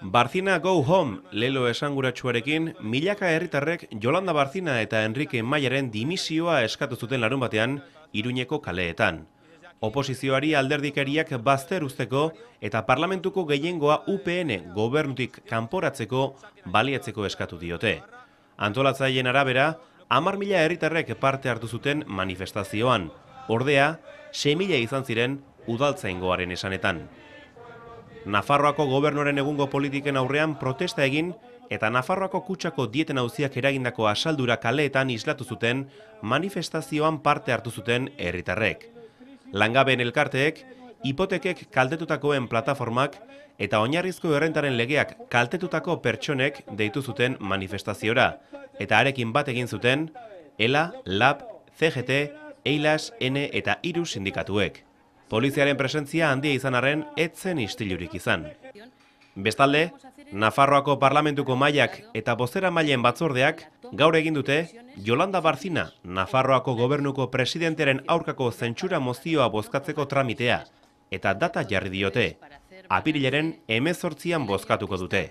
Barcina Go Home lelo esanguratsuarekin milaka herritarrek Yolanda Barcina eta Enrique Mayaren dimisioa eskatu zuten larunbatean Iruñeko kaleetan. Oposizioari alderdikariak bazter uzteko eta parlamentuko gehiengoa UPN gobernutik kanporatzeko baliatzeko eskatu diote. Antolatzaileen arabera, 10.000 herritarrek parte hartu zuten manifestazioan. Ordea, 6.000 izan ziren udaltzaingoaren esanetan. Nafarroako gobernuaren egungo politiken aurrean protesta egin eta Nafarroako kutxako dieten auziak eragindako asaldura kaleetan islatu zuten manifestazioan parte hartu zuten herritarrek. Langabeen elkarteek, hipotekek kaltetutakoen plataformak eta oinarrizko errentaren legeak kaltetutako pertsonek deitu zuten manifestaziora, eta arekin bat egin zuten ELA, LAB, CGT, EILAS, N eta 3 sindikatuek. Poliziaren presentzia handia izan arren etzen istilurik izan. Bestalde, Nafarroako parlamentuko mailak eta bozeramaileen batzordeak gaur egin dute Yolanda Barcina, Nafarroako gobernuko presidentearen aurkako zentsura mozioa bozkatzeko tramitea, eta data jarri diote. Apirilaren 18an bozkatuko dute.